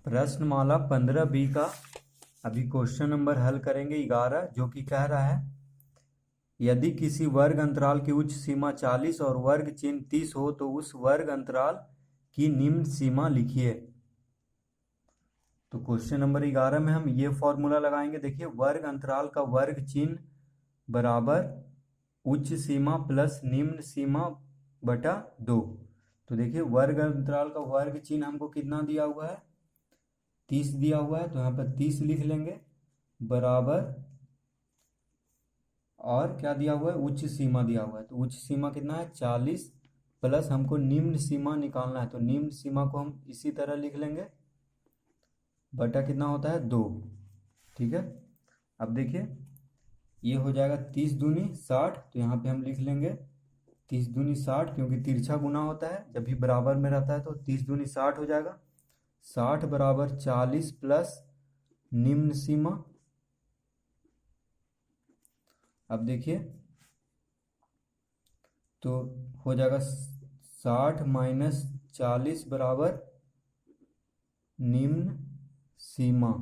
प्रश्नमाला 15B का अभी question number हल करेंगे 11, जो कि कह रहा है यदि किसी वर्ग अंतराल की उच्च सीमा 40 और वर्ग चिन्ह 30 हो तो उस वर्ग अंतराल की निम्न सीमा लिखिए। तो क्वेश्चन नंबर 11 में हम ये फॉर्मूला लगाएंगे। देखिए, वर्ग अंतराल का वर्ग चिन्ह बराबर उच्च सीमा प्लस निम्न सीमा बटा 2। तो देखिए, वर्ग अंतराल का वर्ग चिन्ह हमको कितना दिया हुआ है, 30 दिया हुआ है, तो यहाँ पर 30 लिख लेंगे बराबर, और क्या दिया हुआ है, उच्च सीमा दिया हुआ है। तो उच्च सीमा कितना है 40 प्लस हमको निम्न सीमा निकालना है, तो निम्न सीमा को हम इसी तरह लिख लेंगे बटा कितना होता है 2। ठीक है, अब देखिए ये हो जाएगा 30 दूनी 60, तो यहाँ पे हम लिख लेंगे 30 दूनी 60, क्योंकि तिरछा गुना होता है जब भी बराबर में रहता है, तो 30 दूनी 60 हो जाएगा। 60 बराबर 40 प्लस निम्न सीमा। अब देखिए तो हो जाएगा 60 माइनस 40 बराबर निम्न सीमा।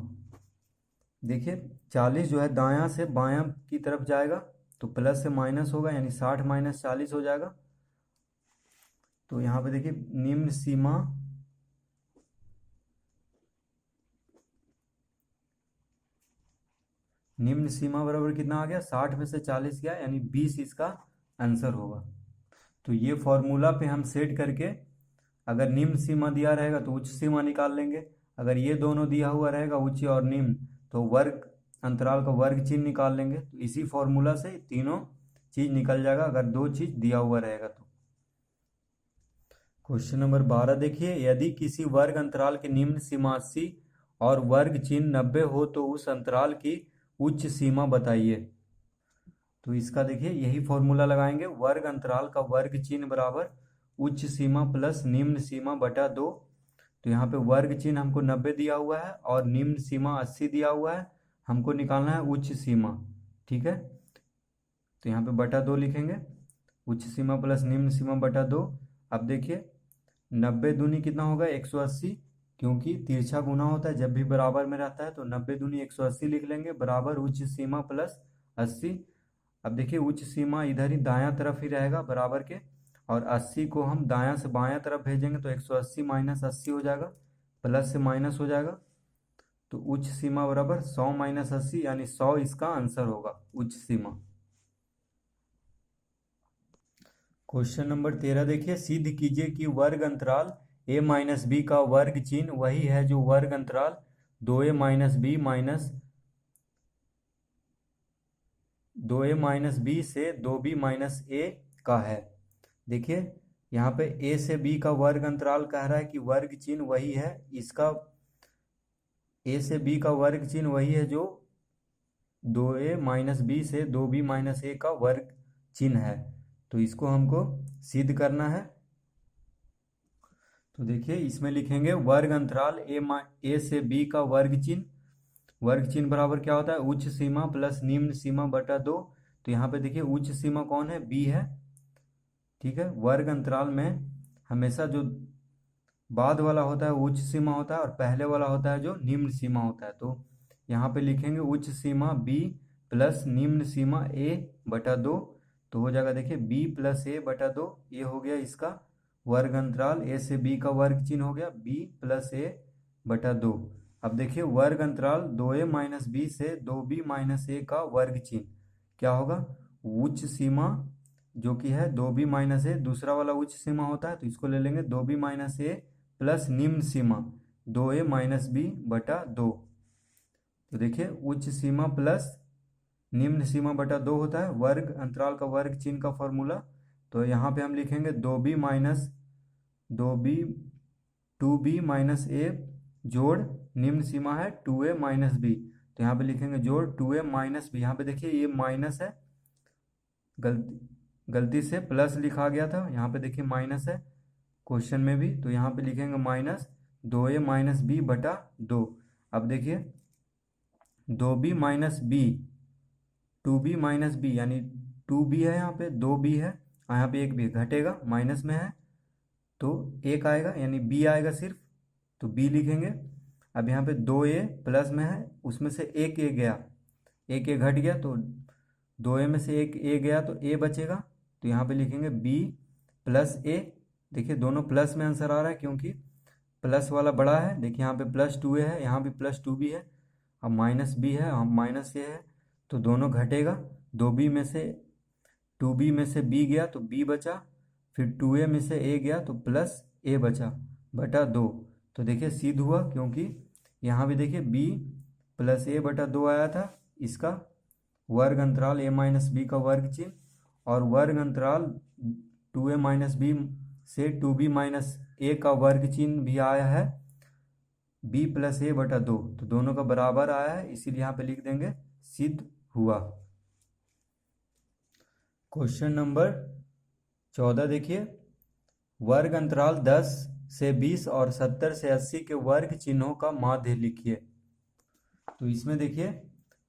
देखिए 40 जो है दायां से बायां की तरफ जाएगा, तो प्लस से माइनस होगा, यानी 60 माइनस 40 हो जाएगा। तो यहाँ पे देखिए निम्न सीमा बराबर कितना आ गया, 60 में से 40 गया, यानी 20 इसका आंसर होगा। तो ये फॉर्मूला पे हम सेट करके अगर निम्न सीमा दिया रहेगा तो उच्च सीमा निकाल लेंगे, अगर ये दोनों दिया हुआ रहेगा उच्च और निम्न, तो वर्ग अंतराल का वर्ग चिन्ह निकाल लेंगे। तो इसी फॉर्मूला से तीनों चीज निकल जाएगा अगर दो चीज दिया हुआ रहेगा तो। क्वेश्चन नंबर 12 देखिए, यदि किसी वर्ग अंतराल की निम्न सीमा 80 और वर्ग चिन्ह 90 हो तो उस अंतराल की उच्च सीमा बताइए। तो इसका देखिए यही फॉर्मूला लगाएंगे, वर्ग अंतराल का वर्ग चिन्ह बराबर उच्च सीमा प्लस निम्न सीमा बटा 2। तो यहाँ पे वर्ग चिन्ह हमको 90 दिया हुआ है और निम्न सीमा 80 दिया हुआ है, हमको निकालना है उच्च सीमा। ठीक है, तो यहाँ पे बटा 2 लिखेंगे, उच्च सीमा प्लस निम्न सीमा बटा 2। अब देखिए 90 दूनी कितना होगा 180, क्योंकि तिरछा गुना होता है जब भी बराबर में रहता है, तो 90 दूनी 180 लिख लेंगे बराबर उच्च सीमा प्लस 80। अब देखिए उच्च सीमा इधर ही दायां तरफ ही रहेगा बराबर के, और 80 को हम दायां से बायां तरफ भेजेंगे तो 180 माइनस 80 हो जाएगा, प्लस से माइनस हो जाएगा। तो उच्च सीमा बराबर 100 माइनस 80, यानी 100 इसका आंसर होगा, उच्च सीमा। क्वेश्चन नंबर 13 देखिए, सिद्ध कीजिए कि वर्ग अंतराल a माइनस बी का वर्ग चिन्ह वही है जो वर्ग अंतराल 2a minus B minus 2a minus B से 2b माइनस a का है। देखिए यहाँ पे a से b का वर्ग अंतराल कह रहा है कि वर्ग चिन्ह वही है, इसका a से b का वर्ग चिन्ह वही है जो 2a माइनस बी से 2b माइनस a का वर्ग चिन्ह है। तो इसको हमको सिद्ध करना है। तो देखिए इसमें लिखेंगे वर्ग अंतराल a से b का वर्ग चिन्ह बराबर क्या होता है, उच्च सीमा प्लस निम्न सीमा बटा 2। तो यहाँ पे देखिए उच्च सीमा कौन है, b है। ठीक है, वर्ग अंतराल में हमेशा जो बाद वाला होता है वो उच्च सीमा होता है और पहले वाला होता है जो निम्न सीमा होता है। तो यहाँ पे लिखेंगे उच्च सीमा b प्लस निम्न सीमा a बटा 2। तो हो जाएगा देखिए b प्लस a बटा 2, ये हो गया इसका वर्ग अंतराल a से b का वर्ग चिन्ह हो गया b प्लस a बटा 2। अब देखिए वर्ग अंतराल 2a माइनस बी से 2b माइनस a का वर्ग चिन्ह क्या होगा, उच्च सीमा जो कि है 2b माइनस a, दूसरा वाला उच्च सीमा होता है तो इसको ले लेंगे 2b माइनस a प्लस निम्न सीमा 2a माइनस बी बटा 2। तो देखिए उच्च सीमा प्लस निम्न सीमा बटा 2 होता है वर्ग अंतराल का वर्ग चिन्ह का फॉर्मूला। तो यहाँ पे हम लिखेंगे 2b minus 2b 2b minus a जोड़ निम्न सीमा है 2a माइनस बी, तो यहाँ पे लिखेंगे जोड़ 2a माइनस बी। यहाँ पे देखिए ये माइनस है, गलती से प्लस लिखा गया था, यहाँ पे देखिए माइनस है क्वेश्चन में भी, तो यहाँ पे लिखेंगे माइनस 2a माइनस बी बटा 2। अब देखिए 2b minus B 2b minus B, यानी 2b है, यहाँ पे 2b है और यहाँ पे एक भी घटेगा माइनस में है तो एक आएगा, यानी b आएगा सिर्फ, तो b लिखेंगे। अब यहाँ पे 2a प्लस में है, उसमें से एक a गया, एक a घट गया, तो 2a में से एक a गया तो a बचेगा। तो यहाँ पे लिखेंगे b प्लस a। देखिए दोनों प्लस में आंसर आ रहा है क्योंकि प्लस वाला बड़ा है। देखिए यहाँ पे प्लस 2a है, यहाँ भी प्लस 2b है, अब माइनस b है, अब माइनस a है, तो दोनों घटेगा। 2b में से 2b में से b गया तो b बचा, फिर 2a में से a गया तो प्लस a बचा बटा 2। तो देखिए सिद्ध हुआ, क्योंकि यहाँ भी देखिए b प्लस a बटा 2 आया था, इसका वर्ग अंतराल a माइनस बी का वर्ग चिन्ह, और वर्ग अंतराल 2a माइनस बी से 2b माइनस a का वर्ग चिन्ह भी आया है b प्लस a बटा 2, तो दोनों का बराबर आया है, इसीलिए यहाँ पे लिख देंगे सिद्ध हुआ। क्वेश्चन नंबर 14 देखिए, वर्ग अंतराल 10 से 20 और 70 से 80 के वर्ग चिन्हों का माध्य लिखिए। तो इसमें देखिए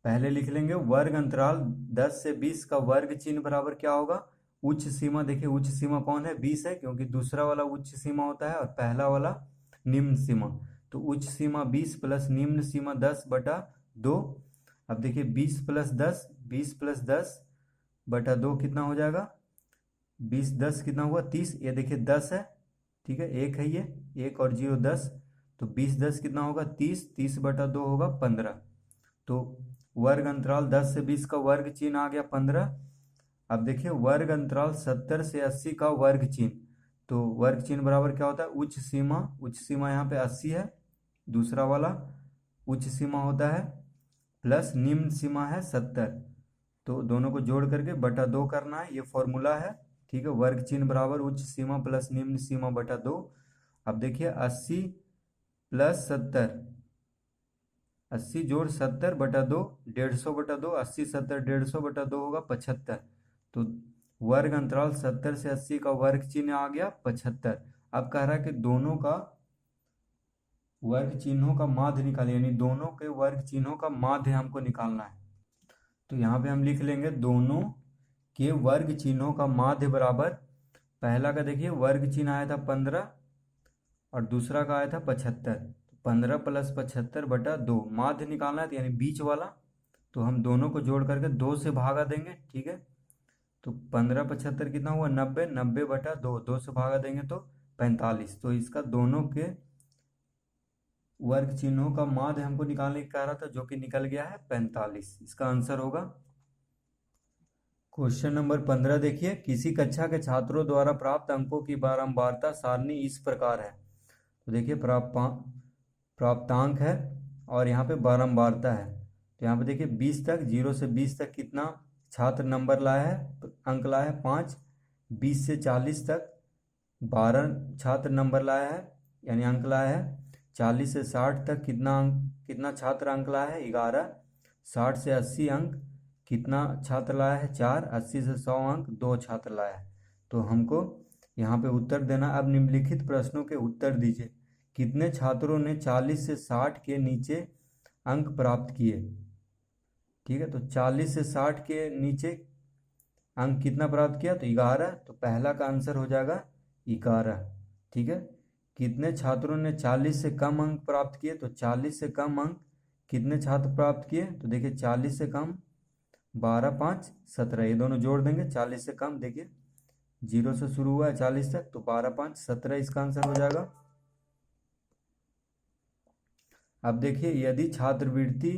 पहले लिख लेंगे वर्ग अंतराल 10 से 20 का वर्ग चिन्ह बराबर क्या होगा, उच्च सीमा। देखिए उच्च सीमा कौन है, 20 है, क्योंकि दूसरा वाला उच्च सीमा होता है और पहला वाला निम्न सीमा। तो उच्च सीमा 20 प्लस निम्न सीमा 10 बटा 2। अब देखिए 20 प्लस 10, 20 प्लस 10 बटा 2 कितना हो जाएगा, 20 10 कितना हुआ 30। ये देखिए 10 है, ठीक है, एक है, ये एक और 0 10, तो 20 10 कितना होगा 30, 30 बटा 2 होगा 15। तो वर्ग अंतराल 10 से 20 का वर्ग चिन्ह आ गया 15। अब देखिए वर्ग अंतराल 70 से 80 का वर्ग चिन्ह, तो वर्ग चिन्ह बराबर क्या होता है, उच्च सीमा, उच्च सीमा यहाँ पे 80 है, दूसरा वाला उच्च सीमा होता है, प्लस निम्न सीमा है 70, तो दोनों को जोड़ करके बटा 2 करना है, ये फॉर्मूला है, ठीक है। वर्ग चिन्ह बराबर उच्च सीमा प्लस निम्न सीमा बटा 2। अब देखिए 80 प्लस 70, 80 जोड़ 70 बटा 2, 150 बटा 2, 80 70 150 बटा 2 होगा 75। तो वर्ग अंतराल 70 से 80 का वर्ग चिन्ह आ गया 75। अब कह रहा है कि दोनों का वर्ग चिन्हों का माध्य निकालिए, यानी दोनों के वर्ग चिन्हों का माध्य हमको निकालना है। तो यहाँ पे हम लिख लेंगे दोनों के वर्ग चिन्हों का माध्य बराबर, पहला का देखिए वर्ग चिन्ह आया था 15 और दूसरा का आया था 75, 15 प्लस 75 बटा 2, माध्य निकालना है, तो यानी बीच वाला, तो हम दोनों को जोड़ करके 2 से भागा देंगे, ठीक है। तो 15 75 कितना हुआ 90, 90 बटा 2, 2 से भागा देंगे तो 45। तो इसका दोनों के वर्ग चिन्हों का माध्य हमको निकालने की कह रहा था, जो कि निकल गया है 45, इसका आंसर होगा। क्वेश्चन नंबर 15 देखिए, किसी कक्षा के छात्रों द्वारा प्राप्त अंकों की बारंबारता सारणी इस प्रकार है। तो देखिए प्राप्तांक है और यहाँ पे बारंबारता है। तो यहाँ पे देखिए 20 तक, 0 से 20 तक कितना छात्र नंबर लाया है, अंक लाया है 5। 20 से 40 तक 12 छात्र नंबर लाया है, यानी अंक लाया है। 40 से 60 तक कितना छात्र अंक लाया है, 11। 60 से 80 अंक कितना छात्र लाया है, 4। 80 से 100 अंक 2 छात्र लाया है। तो हमको यहाँ पे उत्तर देना। अब निम्नलिखित प्रश्नों के उत्तर दीजिए। कितने छात्रों ने 40 से 60 के नीचे अंक प्राप्त किए, ठीक है। तो 40 से 60 के नीचे अंक कितना प्राप्त किया, तो 11, तो पहला का आंसर हो जाएगा 11, ठीक है। कितने छात्रों ने 40 से कम अंक प्राप्त किए, तो 40 से कम अंक कितने छात्र प्राप्त किए, तो देखिए 40 से कम 12 5 17, ये दोनों जोड़ देंगे। 40 से कम देखिए 0 से शुरू हुआ है 40 तक, तो 12 5 17 इसका आंसर हो जाएगा। अब देखिए यदि छात्रवृत्ति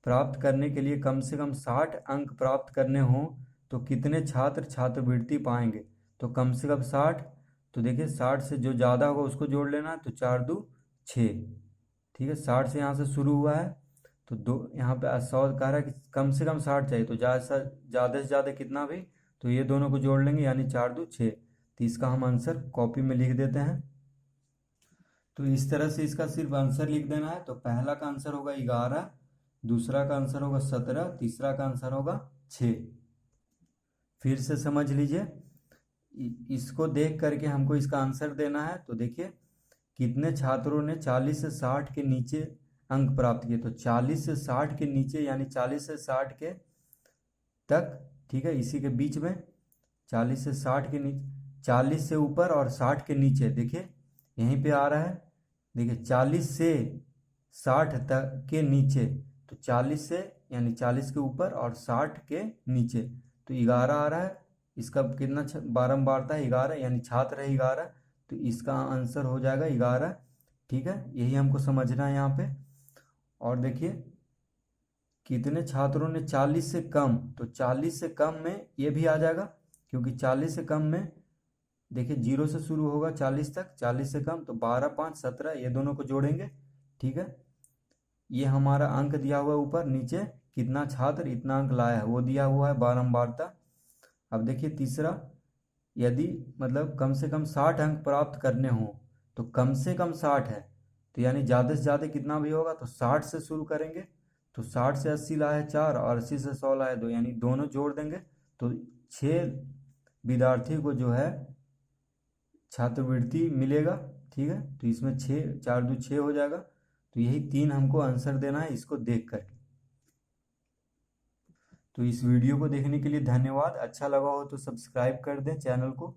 प्राप्त करने के लिए कम से कम 60 अंक प्राप्त करने हों तो कितने छात्र छात्रवृत्ति पाएंगे, तो कम से कम 60, तो देखिए 60 से जो ज़्यादा होगा उसको जोड़ लेना है, तो 4 2 6, ठीक है। 60 से यहाँ से शुरू हुआ है, तो दो यहाँ पे 100 कह रहा है कि कम से कम 60 चाहिए, तो ज़्यादा से ज़्यादा कितना भी, तो ये दोनों को जोड़ लेंगे, यानी 4 2 6। तो इसका हम आंसर कॉपी में लिख देते हैं। तो इस तरह से इसका सिर्फ आंसर लिख देना है। तो पहला का आंसर होगा 11, दूसरा का आंसर होगा 17, तीसरा का आंसर होगा 6। फिर से समझ लीजिए, इसको देख करके हमको इसका आंसर देना है। तो देखिए कितने छात्रों ने 40 से 60 के नीचे अंक प्राप्त किए, तो 40 से 60 के नीचे यानी 40 से 60 के तक, ठीक है, इसी के बीच में 40 से 60 के नीचे, 40 से ऊपर और 60 के नीचे, देखिए यहीं पे आ रहा है। देखिए 40 से 60 तक के नीचे, तो 40 से यानी 40 के ऊपर और 60 के नीचे, तो 11 आ रहा है। इसका कितना बारंबारता है 11, यानी छात्र है 11, तो इसका आंसर हो जाएगा 11। ठीक है, यही हमको समझना है यहाँ पे। और देखिए कितने छात्रों ने 40 से कम, तो 40 से कम में ये भी आ जाएगा, क्योंकि 40 से कम में देखिए 0 से शुरू होगा 40 तक, 40 से कम तो 12 5 17, ये दोनों को जोड़ेंगे। ठीक है, ये हमारा अंक दिया हुआ है ऊपर, नीचे कितना छात्र इतना अंक लाया है वो दिया हुआ है बारंबारता। अब देखिए तीसरा, यदि मतलब कम से कम 60 अंक प्राप्त करने हो, तो कम से कम 60 है, तो यानी ज़्यादा से ज़्यादा कितना भी होगा, तो 60 से शुरू करेंगे। तो 60 से 80 लाया है 4 और 80 से 100 लाया 2, यानी दोनों जोड़ देंगे तो 6 विद्यार्थी को जो है छात्रवृत्ति मिलेगा। ठीक है, तो इसमें 6 4 2 6 हो जाएगा। तो यही 3 हमको आंसर देना है इसको देख करके। तो इस वीडियो को देखने के लिए धन्यवाद। अच्छा लगा हो तो सब्सक्राइब कर दें चैनल को।